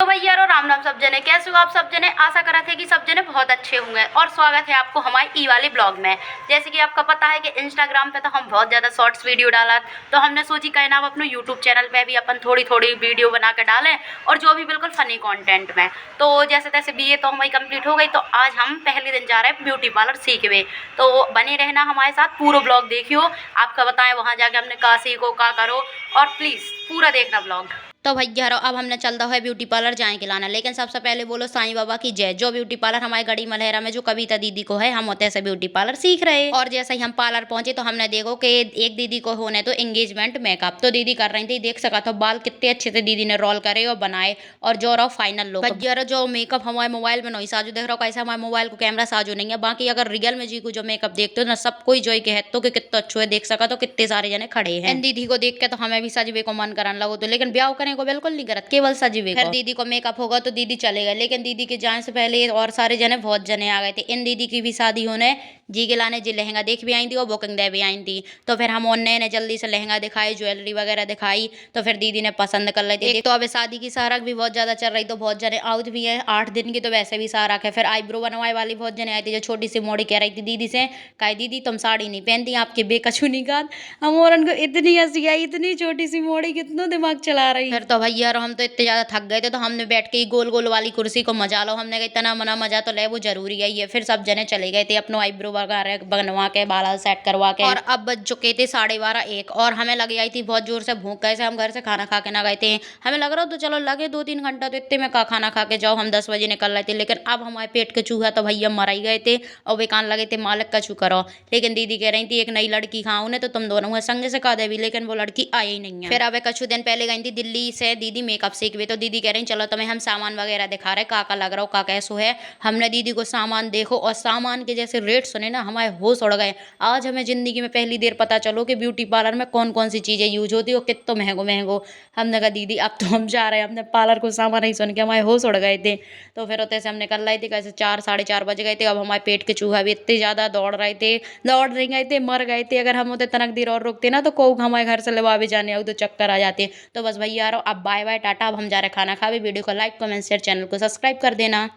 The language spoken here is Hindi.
तो भैया रो राम राम सब जने, कैसे हो आप सब जने। आशा करा थे कि सब जने बहुत अच्छे होंगे और स्वागत है आपको हमारे ई वाले ब्लॉग में। जैसे कि आपका पता है कि इंस्टाग्राम पे तो हम बहुत ज़्यादा शॉर्ट्स वीडियो डाला, तो हमने सोची कहीं ना अपने यूट्यूब चैनल पे भी अपन थोड़ी थोड़ी वीडियो बना के डालें, और जो भी बिल्कुल फ़नी कंटेंट में। तो जैसे तैसे बीए तो हमारी कंप्लीट हो गई, तो आज हम पहले दिन जा रहे हैं ब्यूटी पार्लर सीखने। तो बने रहना हमारे साथ, पूरा ब्लॉग देखियो, आपका बताएं वहाँ जाके हमने कहा सीखो का करो, और प्लीज़ पूरा देखना ब्लॉग। तो भैया अब हमने चलता है ब्यूटी पार्लर जाए के लाना, लेकिन सबसे पहले बोलो साईं बाबा की जय। जो ब्यूटी पार्लर हमारे गढ़ी मलहरा में जो कविता दीदी को है, हम होते से ब्यूटी पार्लर सीख रहे। और जैसे ही हम पार्लर पहुंचे तो हमने देखो कि एक दीदी को होने तो एंगेजमेंट मेकअप तो दीदी कर रही थी। देख सका तो बाल कितने अच्छे से दीदी ने रोल करे और बनाए, और जो रहो फाइनल लोग भैया जो मेकअप हमारे मोबाइल में नहीं साजो देख रहा हो, कैसे हमारे मोबाइल को कैमरा साजो नहीं है। बाकी अगर रियल में जी को जो मेकअप देखते हो ना, सब कोई जो कहे तो कितना अच्छा है। देख सका तो कितने सारे जने खड़े हैं दीदी को देख के, तो हमें भी सजवे को मन करने लगो। तो लेकिन ब्याह करने को बिल्कुल नहीं करत, केवल सजवे। फिर दीदी को मेकअप होगा तो दीदी चले गए, लेकिन दीदी के जाने से पहले और सारे जने बहुत जने आ गए थे। इन दीदी की भी शादी होने जी के लाने जी लहंगा देख भी आई थी और बुकिंग दे भी आई थी। तो फिर हम उन्हें ने जल्दी से लहंगा दिखाई, ज्वेलरी वगैरह दिखाई, तो फिर दीदी ने पसंद कर ली थी। तो अब शादी की सारक भी बहुत ज्यादा चल रही, तो बहुत जने आउट भी है 8 दिन की, तो वैसे भी सारक है। फिर आईब्रो बनवाए वाली बहुत जने आई थी, जो छोटी सी मोड़ी कह रही थी दीदी से, कहा दीदी तुम साड़ी नहीं पहनती, आपके बेकछु निकाल। हम और उनको इतनी हंसी आई, इतनी छोटी सी मोड़ी कितना दिमाग चला रही। फिर तो भैया हम तो इतने ज्यादा थक गए थे, तो हमने बैठ के गोल गोल वाली कुर्सी को मजा लो। हमने कहा इतना मना मजा तो ले, वो जरूरी है ये। फिर सब जने चले गए थे अपनो आईब्रो वगैरह बनवा के, बाल सेट करवा के, और अब बज चुके थे 12:30-1, और हमें लगी आई थी बहुत जोर से भूख। कैसे हम घर से खाना खा के ना गए थे, हमें लग रहा तो चलो लगे 2-3 घंटा, तो इतने में का खाना खा के जाओ, हम 10 बजे निकल रहे थे। लेकिन अब हमारे पेट के चूहा तो भैया मर ही गए थे, और वे कान लगे थे मालिक का छू करो। लेकिन दीदी कह रही थी एक नई लड़की खाऊं ने, तो तुम दोनों संग से खा देवी, लेकिन वो लड़की आई ही नहीं है। फिर अब कुछ दिन पहले गई थी दिल्ली से दीदी मेकअप सीखवे, तो दीदी कह रही चलो तुम्हें हम सामान वगैरह दिखा रहे, का लग रहा हो का कैसो है। हमने दीदी को सामान देखो, और सामान के जैसे रेट सुने ना, हमारे होश उड़ गए। आज हमें जिंदगी में पहली देर पता चलो कि ब्यूटी पार्लर में कौन कौन सी चीजें यूज होती है और कितना महंगो महंगो। हमने कहा दीदी अब तो हम जा रहे हैं, हमने पार्लर को सामान नहीं सुन के हमारे होश उड़ गए थे। तो फिर होते से हम निकल रहे थे, कैसे 4-4:30 बज गए थे। अब हमारे पेट के चूहा भी इतने ज्यादा दौड़ रहे थे, दौड़ नहीं गए थे, मर गए थे। अगर हम होते तनक देर और रुकते ना, तो को हमारे घर से लवा भी जाने तो चक्कर आ जाते। तो बस भैया अब बाय बाय टाटा, अब हम जा रहे खाना खा। वीडियो को लाइक कमेंट शेयर, चैनल को सब्सक्राइब कर देना।